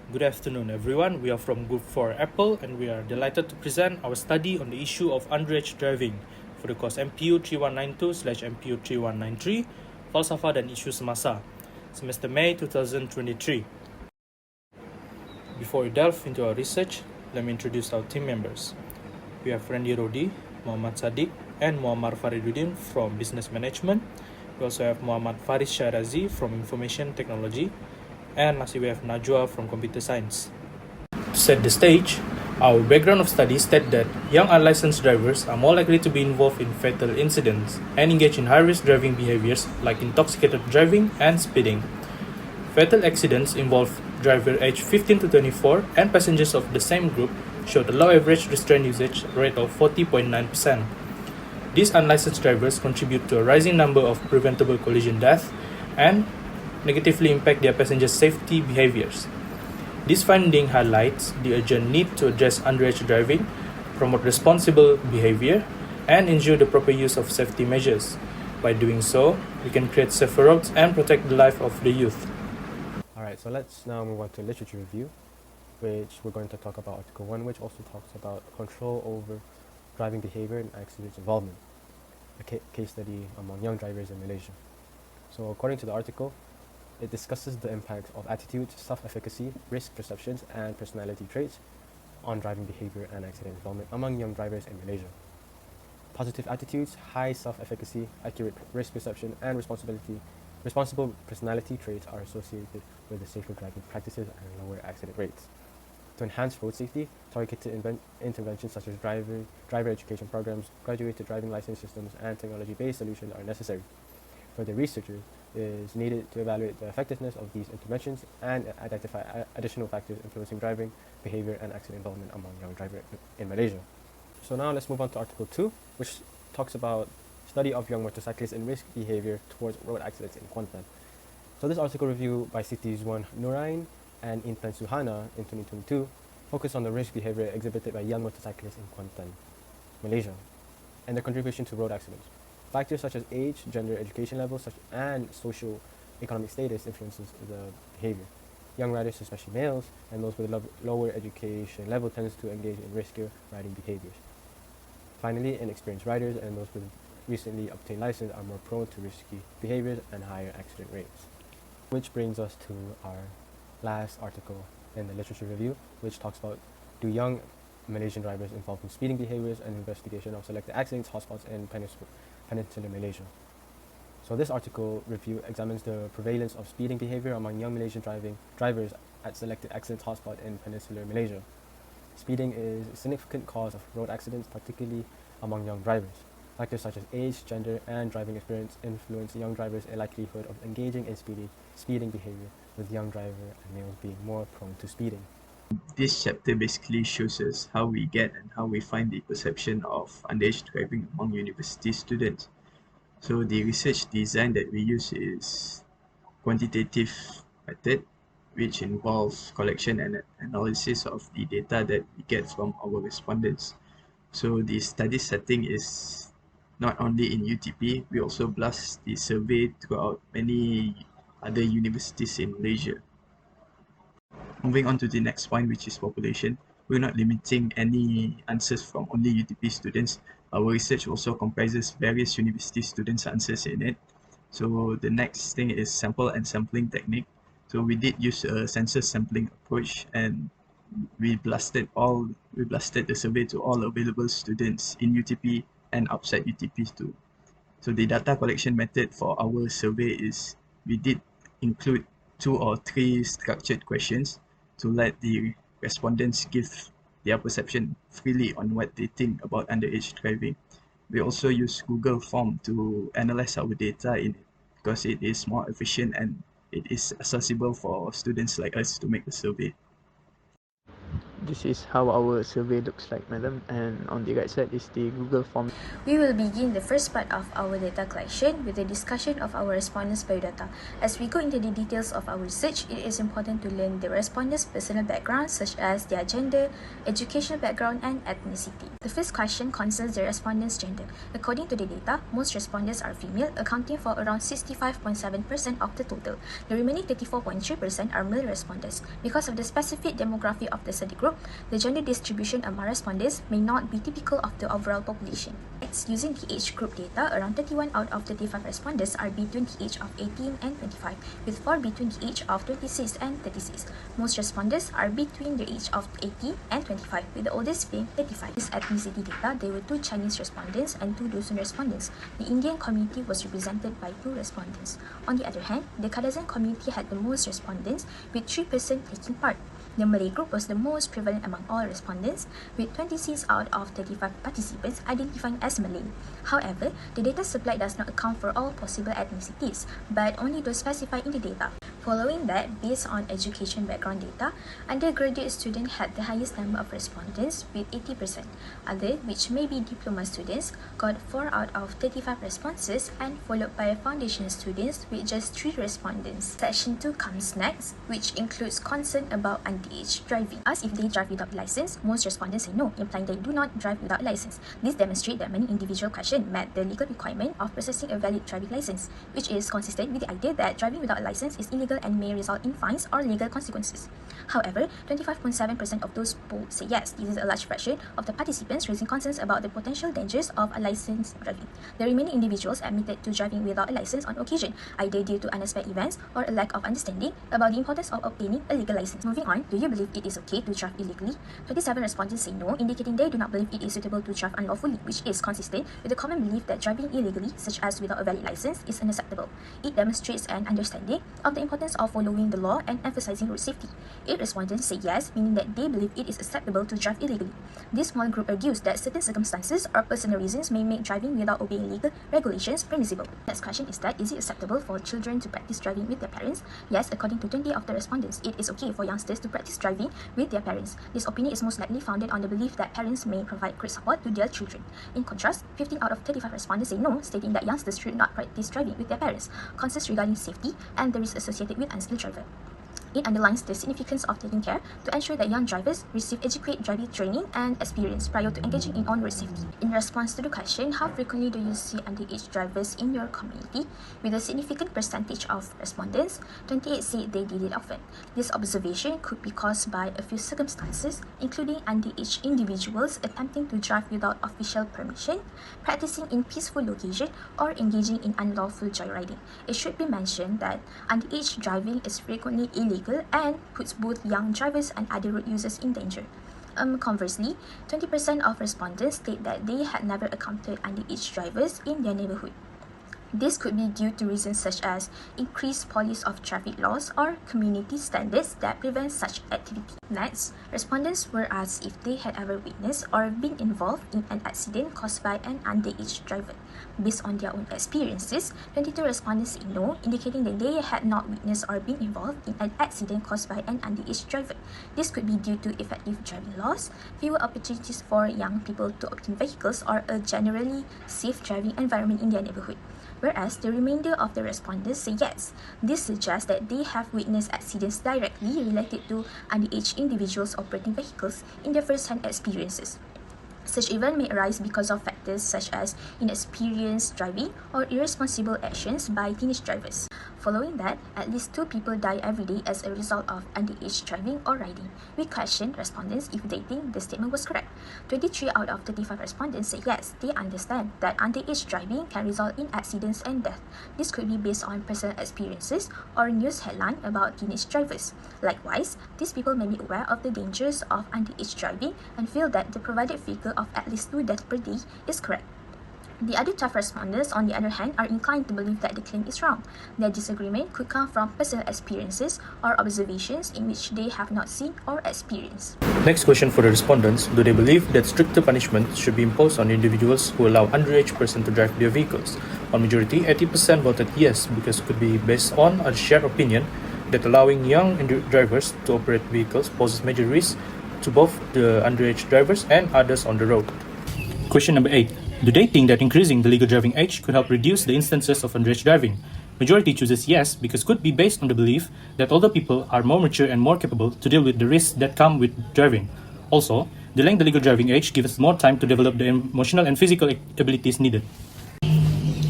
Good afternoon, everyone. We are from Group 4 Apple, and we are delighted to present our study on the issue of underage driving for the course MPU3192/MPU3193, Falsafah dan Isu Semasa, semester May 2023. Before we delve into our research, let me introduce our team members. We have REINDEE ROODEE, Muhammad Sadiq, and Muammar Fariduddin from Business Management. We also have Muhammad Faris Syarazi from Information Technology, and lastly we have Najwa from Computer Science. To set the stage, our background of study states that young unlicensed drivers are more likely to be involved in fatal incidents and engage in high-risk driving behaviors like intoxicated driving and speeding. Fatal accidents involve drivers aged 15 to 24 and passengers of the same group showed a low average restraint usage rate of 40.9%. These unlicensed drivers contribute to a rising number of preventable collision deaths and negatively impact their passengers' safety behaviors. This finding highlights the urgent need to address underage driving, promote responsible behavior, and ensure the proper use of safety measures. By doing so, we can create safer roads and protect the life of the youth. Alright, so let's now move on to literature review, which we're going to talk about Article 1, which also talks about control over driving behavior and accidents involvement, a case study among young drivers in Malaysia. So according to the article, it discusses the impact of attitude, self-efficacy, risk perceptions, and personality traits on driving behavior and accident involvement among young drivers in Malaysia. Positive attitudes, high self-efficacy, accurate risk perception, and responsible personality traits are associated with the safer driving practices and lower accident rates. To enhance road safety, targeted interventions such as driver education programs, graduated driving license systems, and technology-based solutions are necessary. Further research is needed to evaluate the effectiveness of these interventions and identify additional factors influencing driving behavior and accident involvement among young drivers in Malaysia. So now let's move on to Article 2, which talks about study of young motorcyclists and risk behavior towards road accidents in Kuantan. So this article review by Siti Zuan Nurain and Intan Suhana in 2022 focused on the risk behavior exhibited by young motorcyclists in Kuantan, Malaysia, and their contribution to road accidents. Factors such as age, gender, education levels, and socio-economic status influences the behavior. Young riders, especially males, and those with a lower education level tends to engage in riskier riding behaviors. Finally, inexperienced riders and those with recently obtained license are more prone to risky behaviors and higher accident rates. Which brings us to our last article in the literature review, which talks about do young Malaysian drivers involved in speeding behaviors and investigation of selected accidents hotspots in Peninsular Malaysia. So this article review examines the prevalence of speeding behavior among young Malaysian drivers at selected accident hotspot in Peninsular Malaysia. Speeding is a significant cause of road accidents, particularly among young drivers. Factors such as age, gender, and driving experience influence young drivers' likelihood of engaging in speeding behavior, with young driver and males being more prone to speeding. This chapter basically shows us how we get and how we find the perception of underage driving among university students. So the research design that we use is quantitative method, which involves collection and analysis of the data that we get from our respondents. So the study setting is not only in UTP, we also blast the survey throughout many other universities in Malaysia. Moving on to the next point, which is population, we're not limiting any answers from only UTP students. Our research also comprises various university students' answers in it. So the next thing is sample and sampling technique. So we did use a census sampling approach, and we blasted the survey to all available students in UTP and outside UTP too. So the data collection method for our survey is we did include 2 or 3 structured questions to let the respondents give their perception freely on what they think about underage driving. We also use Google Form to analyze our data in it because it is more efficient and it is accessible for students like us to make the survey. This is how our survey looks like, madam, and on the right side is the Google form. We will begin the first part of our data collection with a discussion of our respondents' biodata. As we go into the details of our research, it is important to learn the respondents' personal background, such as their gender, educational background, and ethnicity. The first question concerns the respondents' gender. According to the data, most respondents are female, accounting for around 65.7% of the total. The remaining 34.3% are male respondents. Because of the specific demography of the study group, the gender distribution among respondents may not be typical of the overall population. Next, using the age group data, around 31 out of 35 respondents are between the age of 18 and 25, with 4 between the age of 26 and 36. Most respondents are between the age of 18 and 25, with the oldest being 35. This ethnicity data, there were 2 Chinese respondents and 2 Dusun respondents. The Indian community was represented by 2 respondents. On the other hand, the Kadazan community had the most respondents, with 3% taking part. The Malay group was the most prevalent among all respondents, with 26 out of 35 participants identifying as Malay. However, the data supplied does not account for all possible ethnicities, but only those specified in the data. Following that, based on education background data, undergraduate students had the highest number of respondents with 80%. Other, which may be diploma students, got 4 out of 35 responses, and followed by foundation students with just 3 respondents. Section 2 comes next, which includes concern about underage driving. Asked if they drive without license, most respondents say no, implying they do not drive without license. This demonstrates that many individual questions met the legal requirement of possessing a valid driving license, which is consistent with the idea that driving without a license is illegal and may result in fines or legal consequences. However, 25.7% of those polled say yes. This is a large fraction of the participants raising concerns about the potential dangers of unlicensed driving. The remaining individuals admitted to driving without a license on occasion, either due to unexpected events or a lack of understanding about the importance of obtaining a legal license. Moving on, do you believe it is okay to drive illegally? 27 respondents say no, indicating they do not believe it is suitable to drive unlawfully, which is consistent with the common belief that driving illegally, such as without a valid license, is unacceptable. It demonstrates an understanding of the importance of following the law and emphasizing road safety. 8 respondents say yes, meaning that they believe it is acceptable to drive illegally. This small group argues that certain circumstances or personal reasons may make driving without obeying legal regulations permissible. Next question is that, is it acceptable for children to practice driving with their parents? Yes, according to 20 of the respondents, it is okay for youngsters to practice driving with their parents. This opinion is most likely founded on the belief that parents may provide great support to their children. In contrast, 15 out of 35 respondents say no, stating that youngsters should not practice driving with their parents. Concerns regarding safety and the risks associated with unskilled driver. It underlines the significance of taking care to ensure that young drivers receive adequate driving training and experience prior to engaging in on-road safety. In response to the question, how frequently do you see underage drivers in your community? With a significant percentage of respondents, 28 said they did it often. This observation could be caused by a few circumstances, including underage individuals attempting to drive without official permission, practicing in peaceful location, or engaging in unlawful joyriding. It should be mentioned that underage driving is frequently illegal and puts both young drivers and other road users in danger. Conversely, 20% of respondents state that they had never encountered underage drivers in their neighborhood. This could be due to reasons such as increased police of traffic laws or community standards that prevent such activity. Next, respondents were asked if they had ever witnessed or been involved in an accident caused by an underage driver. Based on their own experiences, 22 respondents said no, indicating that they had not witnessed or been involved in an accident caused by an underage driver. This could be due to effective driving laws, fewer opportunities for young people to obtain vehicles, or a generally safe driving environment in their neighborhood. Whereas the remainder of the respondents say yes. This suggests that they have witnessed accidents directly related to underage individuals operating vehicles in their first-hand experiences. Such events may arise because of factors such as inexperienced driving or irresponsible actions by teenage drivers. Following that, at least 2 people die every day as a result of underage driving or riding. We questioned respondents if they think the statement was correct. 23 out of 35 respondents say yes, they understand that underage driving can result in accidents and death. This could be based on personal experiences or news headline about teenage drivers. Likewise, these people may be aware of the dangers of underage driving and feel that the provided figure of at least 2 deaths per day is correct. The other tough respondents, on the other hand, are inclined to believe that the claim is wrong. Their disagreement could come from personal experiences or observations in which they have not seen or experienced. Next question for the respondents: do they believe that stricter punishment should be imposed on individuals who allow underage persons to drive their vehicles? On majority, 80% voted yes, because it could be based on a shared opinion that allowing young drivers to operate vehicles poses major risks to both the underage drivers and others on the road. Question number 8. Do they think that increasing the legal driving age could help reduce the instances of underage driving? Majority chooses yes, because could be based on the belief that older people are more mature and more capable to deal with the risks that come with driving. Also, delaying the legal driving age gives us more time to develop the emotional and physical abilities needed.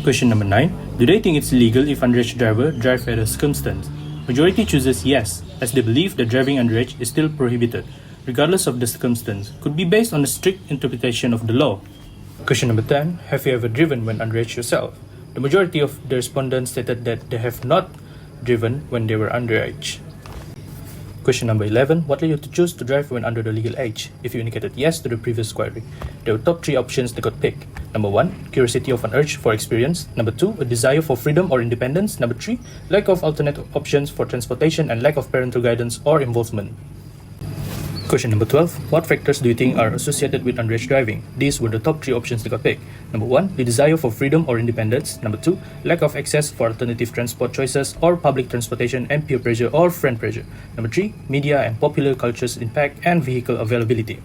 Question number 9. Do they think it's illegal if underage driver drive at a circumstance? Majority chooses yes, as they believe that driving underage is still prohibited, regardless of the circumstance, could be based on a strict interpretation of the law. Question number 10. Have you ever driven when underage yourself? The majority of the respondents stated that they have not driven when they were underage. Question number 11. What led you to choose to drive when under the legal age? If you indicated yes to the previous query, there were top 3 options they could pick. Number 1, curiosity of an urge for experience. Number 2, a desire for freedom or independence. Number 3, lack of alternate options for transportation and lack of parental guidance or involvement. Question number 12. What factors do you think are associated with underage driving? These were the top 3 options they got picked. Number 1, the desire for freedom or independence. Number 2, lack of access for alternative transport choices or public transportation and peer pressure or friend pressure. Number 3, media and popular culture's impact and vehicle availability.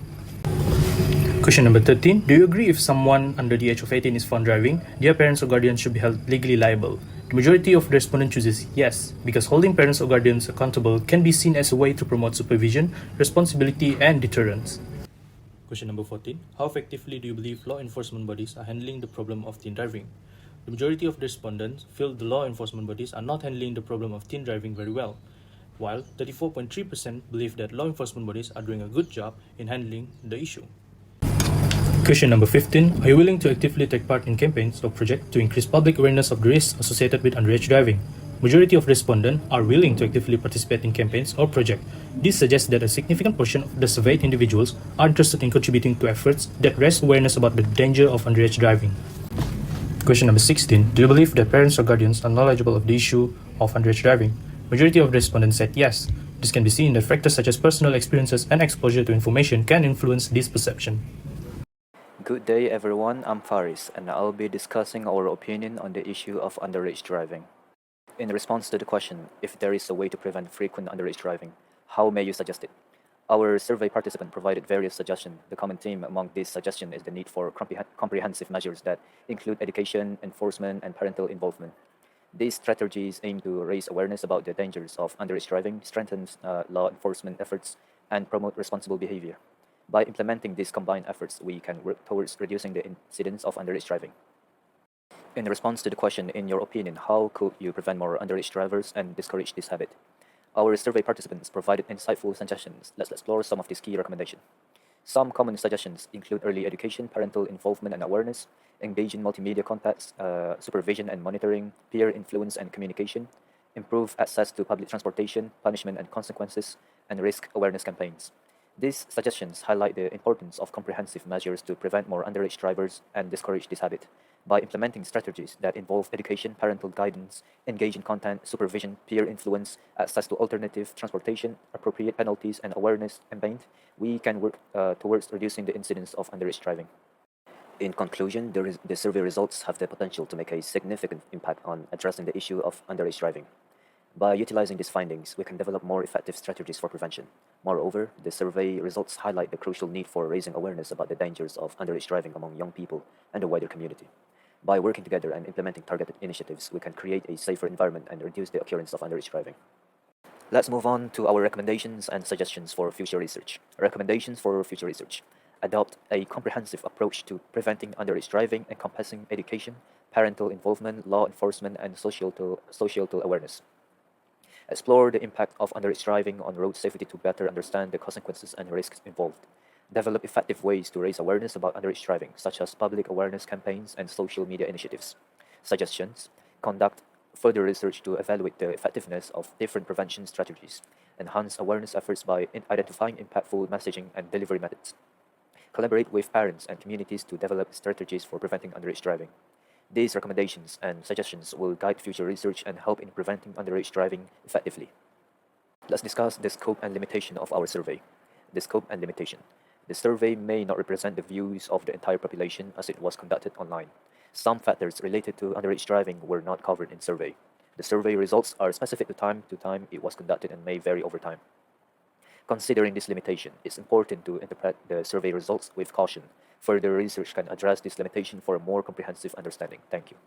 Question number 13. Do you agree if someone under the age of 18 is found driving, their parents or guardians should be held legally liable? The majority of the respondents chooses yes, because holding parents or guardians accountable can be seen as a way to promote supervision, responsibility, and deterrence. Question number 14. How effectively do you believe law enforcement bodies are handling the problem of teen driving? The majority of the respondents feel the law enforcement bodies are not handling the problem of teen driving very well, while 34.3% believe that law enforcement bodies are doing a good job in handling the issue. Question number 15. Are you willing to actively take part in campaigns or projects to increase public awareness of the risks associated with underage driving? Majority of respondents are willing to actively participate in campaigns or projects. This suggests that a significant portion of the surveyed individuals are interested in contributing to efforts that raise awareness about the danger of underage driving. Question number 16. Do you believe that parents or guardians are knowledgeable of the issue of underage driving? Majority of respondents said yes. This can be seen that factors such as personal experiences and exposure to information can influence this perception. Good day everyone, I'm Faris and I'll be discussing our opinion on the issue of underage driving. In response to the question, if there is a way to prevent frequent underage driving, how may you suggest it? Our survey participant provided various suggestions. The common theme among these suggestions is the need for comprehensive measures that include education, enforcement, and parental involvement. These strategies aim to raise awareness about the dangers of underage driving, strengthen law enforcement efforts, and promote responsible behavior. By implementing these combined efforts, we can work towards reducing the incidence of underage driving. In response to the question, in your opinion, how could you prevent more underage drivers and discourage this habit? Our survey participants provided insightful suggestions. Let's explore some of these key recommendations. Some common suggestions include early education, parental involvement and awareness, engage in multimedia contacts, supervision and monitoring, peer influence and communication, improve access to public transportation, punishment and consequences, and risk awareness campaigns. These suggestions highlight the importance of comprehensive measures to prevent more underage drivers and discourage this habit. By implementing strategies that involve education, parental guidance, engage in content, supervision, peer influence, access to alternative transportation, appropriate penalties, and awareness campaigns, we can work towards reducing the incidence of underage driving. In conclusion, the survey results have the potential to make a significant impact on addressing the issue of underage driving. By utilizing these findings, we can develop more effective strategies for prevention. Moreover, the survey results highlight the crucial need for raising awareness about the dangers of underage driving among young people and the wider community. By working together and implementing targeted initiatives, we can create a safer environment and reduce the occurrence of underage driving. Let's move on to our recommendations and suggestions for future research. Recommendations for future research. Adopt a comprehensive approach to preventing underage driving encompassing education, parental involvement, law enforcement, and societal awareness. Explore the impact of underage driving on road safety to better understand the consequences and risks involved. Develop effective ways to raise awareness about underage driving, such as public awareness campaigns and social media initiatives. Suggestions. Conduct further research to evaluate the effectiveness of different prevention strategies. Enhance awareness efforts by identifying impactful messaging and delivery methods. Collaborate with parents and communities to develop strategies for preventing underage driving. These recommendations and suggestions will guide future research and help in preventing underage driving effectively. Let's discuss the scope and limitation of our survey. The scope and limitation. The survey may not represent the views of the entire population as it was conducted online. Some factors related to underage driving were not covered in survey. The survey results are specific to time it was conducted and may vary over time. Considering this limitation, it's important to interpret the survey results with caution. Further research can address this limitation for a more comprehensive understanding. Thank you.